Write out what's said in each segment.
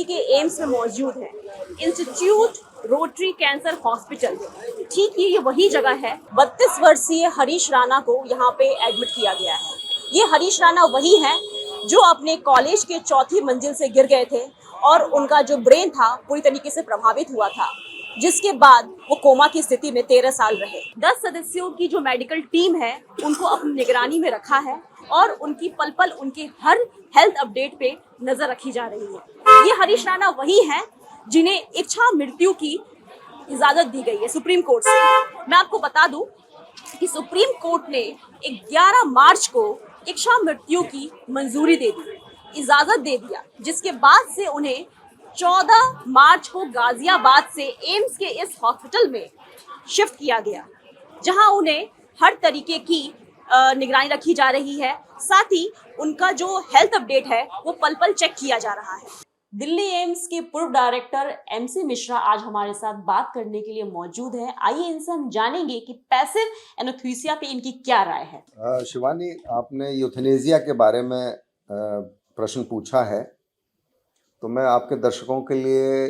के एम्स में मौजूद हैं, इंस्टीट्यूट रोटरी कैंसर हॉस्पिटल। ठीक ये वही जगह है। 32 वर्षीय हरीश राणा को यहाँ पे एडमिट किया गया है। ये हरीश राणा वही हैं जो अपने कॉलेज के चौथी मंजिल से गिर गए थे और उनका जो ब्रेन था पूरी तरीके से प्रभावित हुआ था, जिसके बाद वो कोमा की स्थिति में 13 साल रहे। 10 सदस्यों की जो मेडिकल टीम है उनको अपनी निगरानी में रखा है और उनकी पल पल उनके हर हेल्थ अपडेट पे नजर रखी जा रही है। ये हरीश राणा वही हैं जिन्हें इच्छा मृत्यु की इजाजत दी गई है सुप्रीम कोर्ट से। मैं आपको बता दूं कि सुप्रीम कोर्ट ने 11 मार्च को इच्छा मृत्यु की मंजूरी दे दी, इजाजत दे दिया, जिसके बाद से उन्हें 14 मार्च को गाजियाबाद से एम्स के इस हॉस्पिटल में शिफ्ट किया गया, जहां उन्हें हर तरीके की निगरानी रखी जा रही है। साथ ही उनका जो हेल्थ अपडेट है वो पल पल चेक किया जा रहा है। दिल्ली एम्स के पूर्व डायरेक्टर एमसी मिश्रा आज हमारे साथ बात करने के लिए मौजूद हैं। आइए इनसे हम जानेंगे कि पैसिव एनेस्थीसिया पे इनकी क्या राय है। शिवानी, आपने यूथनेसिया के बारे में प्रश्न पूछा है, तो मैं आपके दर्शकों के लिए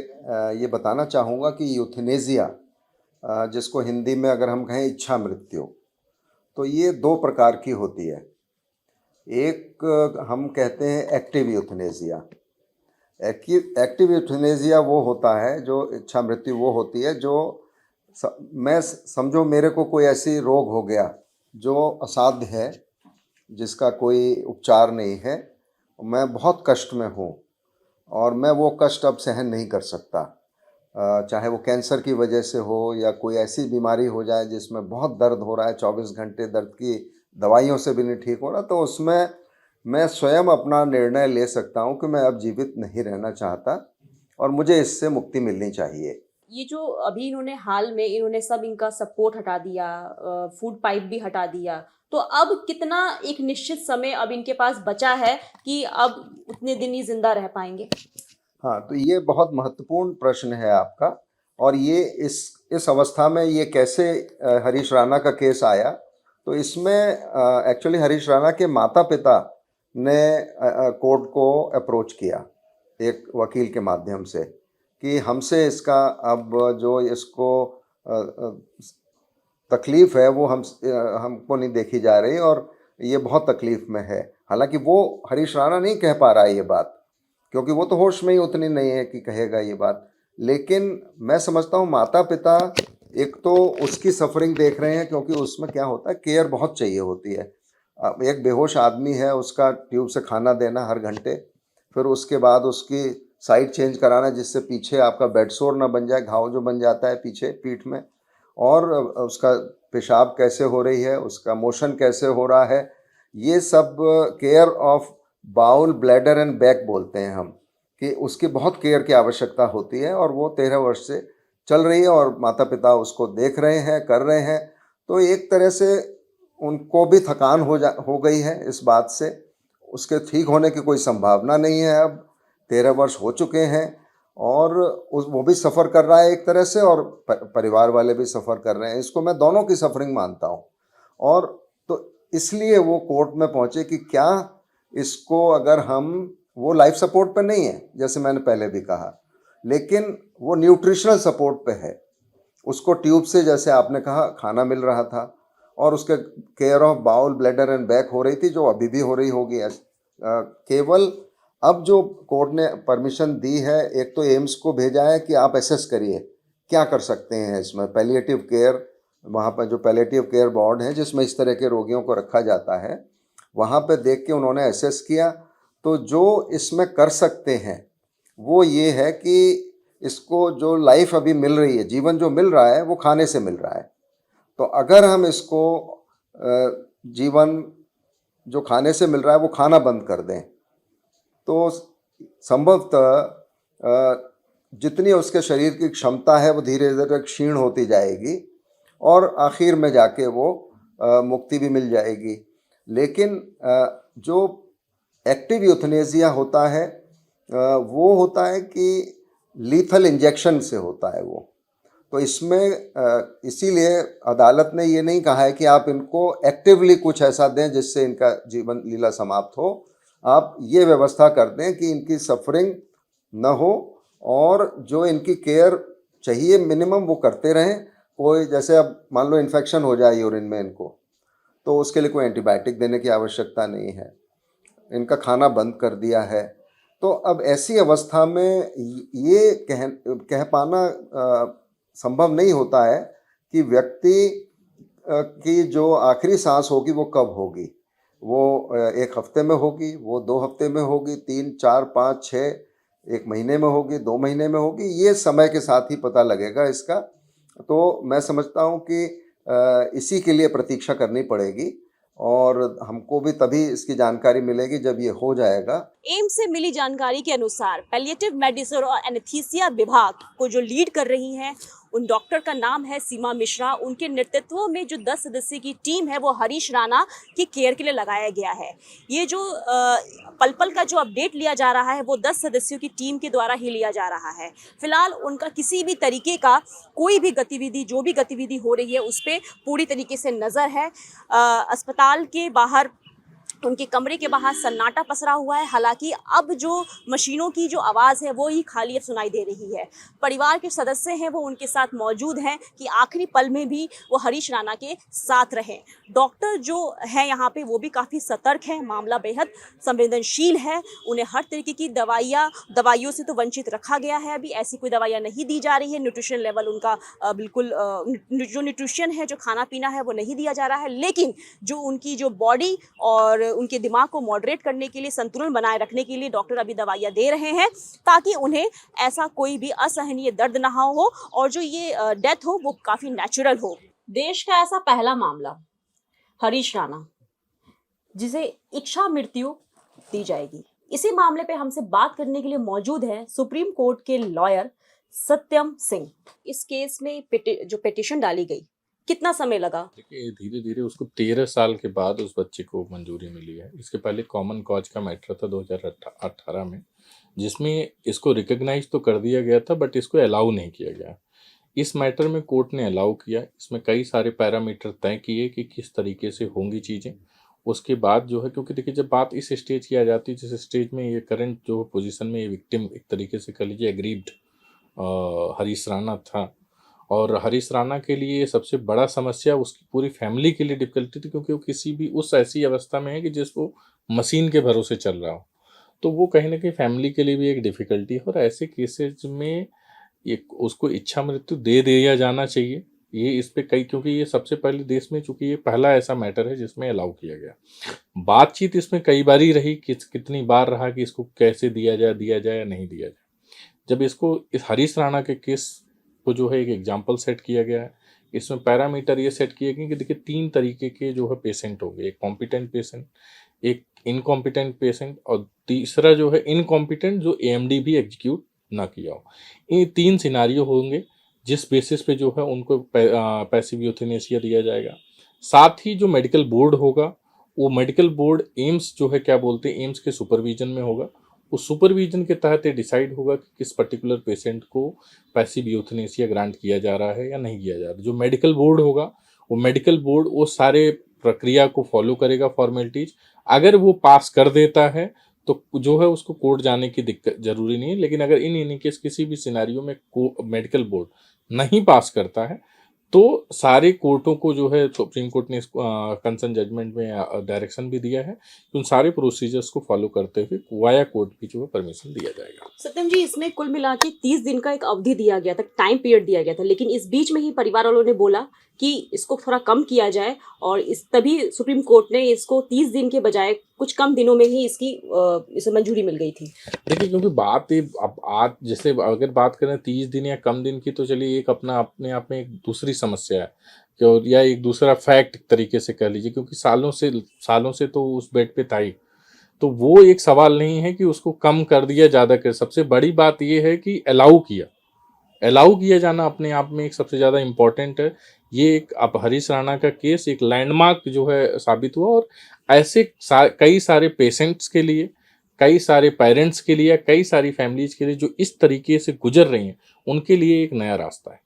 ये बताना चाहूँगा कि यूथनेसिया, जिसको हिंदी में अगर हम कहें इच्छा मृत्यु, तो ये 2 प्रकार की होती है। एक हम कहते हैं एक्टिव यूथनेसिया। एक्टिव यूथनेसिया वो होता है, जो इच्छा मृत्यु वो होती है जो मैं समझो मेरे को कोई ऐसी रोग हो गया जो असाध्य है, जिसका कोई उपचार नहीं है, मैं बहुत कष्ट में हूँ और मैं वो कष्ट अब सहन नहीं कर सकता, चाहे वो कैंसर की वजह से हो या कोई ऐसी बीमारी हो जाए जिसमें बहुत दर्द हो रहा है, 24 घंटे दर्द की दवाइयों से भी नहीं ठीक हो रहा, तो उसमें मैं स्वयं अपना निर्णय ले सकता हूं कि मैं अब जीवित नहीं रहना चाहता और मुझे इससे मुक्ति मिलनी चाहिए। ये जो अभी इन्होंने हाल में इन्होंने सब इनका सपोर्ट हटा दिया, फूड पाइप भी हटा दिया, तो अब कितना एक निश्चित समय अब इनके पास बचा है कि अब उतने दिन ही जिंदा रह पाएंगे? हाँ, तो ये बहुत महत्वपूर्ण प्रश्न है आपका। और ये इस अवस्था में ये कैसे हरीश राणा का केस आया, तो इसमें एक्चुअली हरीश राणा के माता पिता ने कोर्ट को अप्रोच किया एक वकील के माध्यम से कि हमसे इसका अब जो इसको तकलीफ़ है वो हमको नहीं देखी जा रही और ये बहुत तकलीफ़ में है। हालांकि वो हरीश राणा नहीं कह पा रहा है ये बात, क्योंकि वो तो होश में ही उतनी नहीं है कि कहेगा ये बात, लेकिन मैं समझता हूँ माता पिता एक तो उसकी सफरिंग देख रहे हैं, क्योंकि उसमें क्या होता है, केयर बहुत चाहिए होती है। अब एक बेहोश आदमी है, उसका ट्यूब से खाना देना हर घंटे, फिर उसके बाद उसकी साइड चेंज कराना जिससे पीछे आपका बेड सोर ना बन जाए, घाव जो बन जाता है पीछे पीठ में, और उसका पेशाब कैसे हो रही है, उसका मोशन कैसे हो रहा है, ये सब care of bowel, bladder and back बोलते हैं हम, कि उसकी बहुत केयर की आवश्यकता होती है। और वो 13 वर्ष से चल रही है और माता पिता उसको देख रहे हैं, कर रहे हैं, तो एक तरह से उनको भी थकान हो गई है इस बात से। उसके ठीक होने की कोई संभावना नहीं है, अब 13 वर्ष हो चुके हैं और वो भी सफ़र कर रहा है एक तरह से, और परिवार वाले भी सफ़र कर रहे हैं। इसको मैं दोनों की सफरिंग मानता हूँ, और तो इसलिए वो कोर्ट में पहुँचे कि क्या इसको अगर वो लाइफ सपोर्ट पे नहीं है जैसे मैंने पहले भी कहा, लेकिन वो न्यूट्रिशनल सपोर्ट पे है, उसको ट्यूब से जैसे आपने कहा खाना मिल रहा था, और उसके care of bowel, bladder and back हो रही थी, जो अभी भी हो रही होगी। केवल अब जो कोर्ट ने परमिशन दी है, एक तो एम्स को भेजा है कि आप एसेस करिए क्या कर सकते हैं इसमें, पैलिएटिव केयर, वहाँ पर जो पैलिएटिव केयर वार्ड है जिसमें इस तरह के रोगियों को रखा जाता है, वहाँ पे देख के उन्होंने एसेस किया। तो जो इसमें कर सकते हैं वो ये है कि इसको जो लाइफ अभी मिल रही है, जीवन जो मिल रहा है, वो खाने से मिल रहा है। तो अगर हम इसको जीवन जो खाने से मिल रहा है वो खाना बंद कर दें, तो संभवतः जितनी उसके शरीर की क्षमता है वो धीरे धीरे क्षीण होती जाएगी और आखिर में जाके वो मुक्ति भी मिल जाएगी। लेकिन जो एक्टिव यूथनेसिया होता है वो होता है कि लीथल इंजेक्शन से होता है वो। तो इसमें इसीलिए अदालत ने ये नहीं कहा है कि आप इनको एक्टिवली कुछ ऐसा दें जिससे इनका जीवन लीला समाप्त हो, आप ये व्यवस्था कर दें कि इनकी सफरिंग न हो, और जो इनकी केयर चाहिए मिनिमम वो करते रहें। कोई जैसे अब मान लो इन्फेक्शन हो जाए यूरिन में इनको, तो उसके लिए कोई एंटीबायोटिक देने की आवश्यकता नहीं है। इनका खाना बंद कर दिया है। तो अब ऐसी अवस्था में ये कह पाना संभव नहीं होता है कि व्यक्ति की जो आखिरी सांस होगी वो कब होगी। वो 1 हफ्ते में होगी, वो 2 हफ्ते में होगी, 3, 4, 5, 6, 1 महीने में होगी, 2 महीने में होगी, ये समय के साथ ही पता लगेगा इसका। तो मैं समझता हूँ कि इसी के लिए प्रतीक्षा करनी पड़ेगी, और हमको भी तभी इसकी जानकारी मिलेगी जब ये हो जाएगा। एम्स से मिली जानकारी के अनुसार पैलिएटिव मेडिसिन और एनेस्थीसिया विभाग को जो लीड कर रही हैं, उन डॉक्टर का नाम है सीमा मिश्रा। उनके नेतृत्व में जो 10 सदस्यीय की टीम है वो हरीश राणा की केयर के लिए लगाया गया है। ये जो पल पल का जो अपडेट लिया जा रहा है वो 10 सदस्यों की टीम के द्वारा ही लिया जा रहा है। फिलहाल उनका किसी भी तरीके का कोई भी गतिविधि, जो भी गतिविधि हो रही है उस पर पूरी तरीके से नज़र है। अस्पताल के बाहर, उनके कमरे के बाहर सन्नाटा पसरा हुआ है। हालांकि अब जो मशीनों की जो आवाज़ है वो ही खाली अब सुनाई दे रही है। परिवार के सदस्य हैं वो उनके साथ मौजूद हैं कि आखिरी पल में भी वो हरीश राणा के साथ रहें। डॉक्टर जो हैं यहाँ पे वो भी काफ़ी सतर्क हैं, मामला बेहद संवेदनशील है। उन्हें हर तरीके की दवाइयों से तो वंचित रखा गया है। अभी ऐसी कोई दवाइयाँ नहीं दी जा रही है। न्यूट्रिशन लेवल उनका बिल्कुल जो न्यूट्रिशन है, जो खाना पीना है वो नहीं दिया जा रहा है। लेकिन जो उनकी जो बॉडी और उनके दिमाग को मॉडरेट करने के लिए, संतुलन बनाए रखने के लिए डॉक्टर अभी दवाइयाँ दे रहे हैं, ताकि उन्हें ऐसा कोई भी असहनीय दर्द ना हो और जो ये डेथ हो वो काफ़ी नेचुरल हो। देश का ऐसा पहला मामला हरीश राणा जिसे इच्छा मृत्यु दी जाएगी। इसी मामले पे हमसे बात करने के लिए मौजूद है सुप्रीम कोर्ट के लॉयर सत्यम सिंह। इस केस में जो पिटीशन डाली गई, कितना समय लगा? देखिए, धीरे धीरे उसको 13 साल के बाद उस बच्चे को मंजूरी मिली है। इसके पहले कॉमन कॉज का मैटर था 2018 में, जिसमें इसको रिकॉग्नाइज तो कर दिया गया था बट इसको अलाउ नहीं किया गया। इस मैटर में कोर्ट ने अलाउ किया। इसमें कई सारे पैरामीटर तय किए कि किस तरीके से होंगी चीज़ें। उसके बाद जो है, क्योंकि देखिए जब बात इस स्टेज की आ जाती है जिस स्टेज में ये करंट जो पोजीशन में ये विक्टिम एक तरीके से कह लीजिए एग्रीड हरीश राणा था, और हरीश राणा के लिए सबसे बड़ा समस्या उसकी पूरी फैमिली के लिए डिफिकल्टी थी, क्योंकि वो किसी भी उस ऐसी अवस्था में है कि जिसको मशीन के भरोसे चल रहा हो, तो वो कहीं ना कहीं फैमिली के लिए भी एक डिफ़िकल्टी है। और ऐसे केसेज में एक उसको इच्छा मृत्यु दे दिया जाना चाहिए। ये इस पे कई, क्योंकि ये सबसे पहले देश में, चूंकि ये पहला ऐसा मैटर है जिसमें अलाउ किया गया। बातचीत इसमें कई बार ही रही, कितनी बार रहा कि इसको कैसे दिया जाए या नहीं दिया जाए। जब इसको इस हरीश राणा के केस को जो है एक एग्जाम्पल सेट किया गया है, इसमें पैरामीटर ये सेट किए गए कि देखिए 3 तरीके के जो है पेशेंट होंगे, एक कॉम्पिटेंट पेशेंट, एक इनकॉम्पिटेंट पेशेंट, और तीसरा जो है इनकॉम्पिटेंट जो एएमडी भी एग्जीक्यूट ना किया हो। ये 3 सिनारियो होंगे जिस बेसिस पे जो है उनको पैसिव यूथेनेसिया दिया जाएगा। साथ ही जो मेडिकल बोर्ड होगा, वो मेडिकल बोर्ड एम्स जो है क्या बोलते हैं, एम्स के सुपरविजन में होगा। उस सुपरविजन के तहत ये डिसाइड होगा कि किस पर्टिकुलर पेशेंट को पैसिव यूथेनेसिया ग्रांट किया जा रहा है या नहीं किया जा रहा है। जो मेडिकल बोर्ड होगा, वो मेडिकल बोर्ड वो सारे प्रक्रिया को फॉलो करेगा, फॉर्मेलिटीज। अगर वो पास कर देता है तो जो है उसको कोर्ट जाने की दिक्कत जरूरी नहीं है। लेकिन अगर इन केस किसी भी सिनारियो में मेडिकल बोर्ड नहीं पास करता है तो सारे कोर्टों को जो है सुप्रीम कोर्ट ने कंसर्न जजमेंट में डायरेक्शन भी दिया है कि उन सारे प्रोसीजर्स को फॉलो करते हुए वाया कोर्ट भी जो है परमिशन दिया जाएगा। सत्यम जी, इसमें कुल मिला के 30 दिन का एक अवधि दिया गया था, टाइम पीरियड दिया गया था, लेकिन इस बीच में ही परिवार वालों ने बोला कि इसको थोड़ा कम किया जाए, और तभी सुप्रीम कोर्ट ने इसको 30 दिन के बजाय कुछ कम दिनों में ही इसे मंजूरी मिल गई थी। देखिए, क्योंकि बात अब आज जैसे अगर बात करें 30 दिन या कम दिन की, तो चलिए एक अपने आप में एक दूसरी समस्या है कि, या एक दूसरा फैक्ट तरीके से कह लीजिए, क्योंकि सालों से तो उस बेड पे था ही, तो वो एक सवाल नहीं है कि उसको कम कर दिया ज़्यादा कर। सबसे बड़ी बात ये है कि अलाउ किया जाना अपने आप में एक सबसे ज़्यादा इम्पोर्टेंट है। ये एक अब हरीश राणा का केस एक लैंडमार्क जो है साबित हुआ, और ऐसे कई सारे पेशेंट्स के लिए, कई सारे पेरेंट्स के लिए, कई सारी फैमिलीज के लिए जो इस तरीके से गुजर रही हैं, उनके लिए एक नया रास्ता है।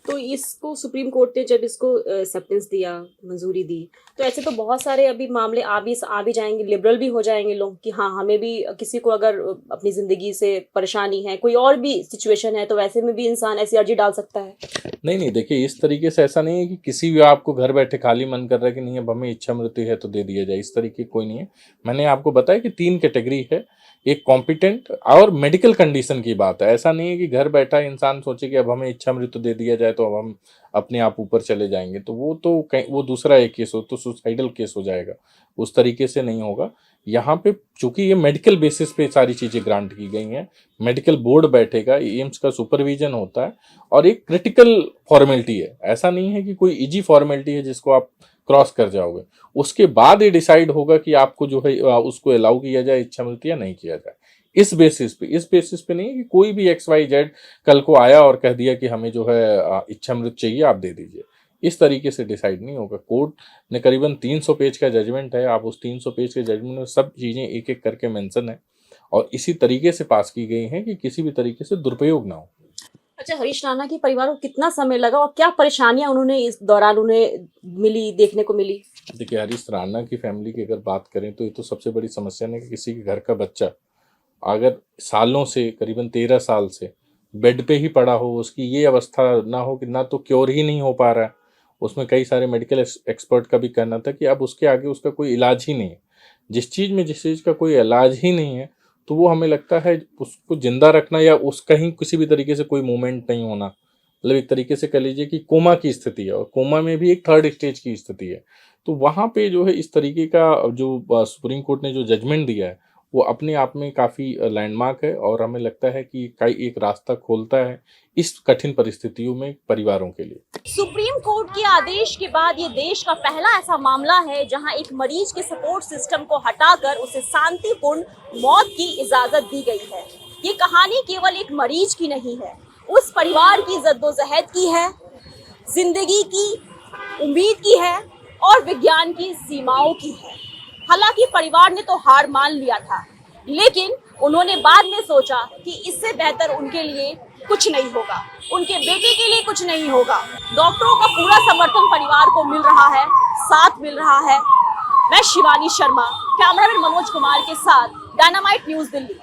तो इसको सुप्रीम कोर्ट ने जब इसको एक्सेप्टेंस दिया, मंजूरी दी, तो ऐसे तो बहुत सारे अभी मामले आ भी जाएंगे, लिबरल भी हो जाएंगे लोग कि हाँ हमें भी किसी को अगर अपनी जिंदगी से परेशानी है, कोई और भी सिचुएशन है, तो वैसे में भी इंसान ऐसी अर्जी डाल सकता है। नहीं देखिए, इस तरीके से ऐसा नहीं है कि किसी भी आपको घर बैठे खाली मन कर रहा है कि नहीं अब हमें इच्छा मृत्यु है तो दे दिया जाए, इस तरीके कोई नहीं है। मैंने आपको बताया कि 3 कैटेगरी है, एक कॉम्पिटेंट और मेडिकल कंडीशन की बात है। ऐसा नहीं है कि घर बैठा इंसान सोचे कि अब हमें इच्छा मृत्यु दे दिया जाए तो अब हम अपने आप ऊपर चले जाएंगे, तो वो दूसरा एक केस हो, तो सुसाइडल केस हो जाएगा, उस तरीके से नहीं होगा। यहाँ पे चूंकि ये मेडिकल बेसिस पे सारी चीज़ें ग्रांट की गई हैं, मेडिकल बोर्ड बैठेगा, एम्स का सुपरविजन होता है और एक क्रिटिकल फॉर्मेलिटी है। ऐसा नहीं है कि कोई इजी फॉर्मेलिटी है जिसको आप क्रॉस कर जाओगे, उसके बाद ये डिसाइड होगा कि आपको जो है उसको अलाउ किया जाए इच्छा मृत्यु या नहीं किया जाए। इस बेसिस पे नहीं है कि कोई भी XYZ कल को आया और कह दिया कि हमें जो है इच्छा मृत्यु चाहिए, आप दे दीजिए। इस तरीके से डिसाइड नहीं होगा। कोर्ट ने करीबन 300 पेज का जजमेंट है, आप उस 300 पेज के जजमेंट में सब चीज़ें एक एक करके मेंशन है और इसी तरीके से पास की गई हैं कि किसी भी तरीके से दुरुपयोग ना हो। अच्छा, हरीश राणा के परिवार को कितना समय लगा और क्या परेशानियां उन्होंने इस दौरान देखने को मिली? देखिए, हरीश राणा की फैमिली की अगर बात करें तो ये तो सबसे बड़ी समस्या है कि किसी के घर का बच्चा अगर सालों से, करीबन 13 साल से बेड पे ही पड़ा हो, उसकी ये अवस्था ना हो कि ना तो क्योर ही नहीं हो पा रहा है। उसमें कई सारे मेडिकल एक्सपर्ट का भी कहना था कि अब उसके आगे उसका कोई इलाज ही नहीं है। जिस चीज़ का कोई इलाज ही नहीं है, तो वो हमें लगता है उसको जिंदा रखना या उसका ही किसी भी तरीके से कोई मूवमेंट नहीं होना, मतलब एक तरीके से कह लीजिए कि कोमा की स्थिति है और कोमा में भी एक 3rd स्टेज की स्थिति है। तो वहाँ पे जो है इस तरीके का जो सुप्रीम कोर्ट ने जो जजमेंट दिया है वो अपने आप में काफ़ी लैंडमार्क है और हमें लगता है कि कई एक रास्ता खोलता है इस कठिन परिस्थितियों में परिवारों के लिए। सुप्रीम कोर्ट के आदेश के बाद ये देश का पहला ऐसा मामला है जहां एक मरीज के सपोर्ट सिस्टम को हटाकर उसे शांतिपूर्ण मौत की इजाजत दी गई है। ये कहानी केवल एक मरीज की नहीं है, उस परिवार की जद्दोजहद की है, जिंदगी की, उम्मीद की है और विज्ञान की सीमाओं की है। हालांकि परिवार ने तो हार मान लिया था, लेकिन उन्होंने बाद में सोचा कि इससे बेहतर उनके लिए कुछ नहीं होगा, उनके बेटे के लिए कुछ नहीं होगा। डॉक्टरों का पूरा समर्थन परिवार को मिल रहा है, साथ मिल रहा है। मैं शिवानी शर्मा, कैमरामैन मनोज कुमार के साथ, डायनामाइट न्यूज़, दिल्ली।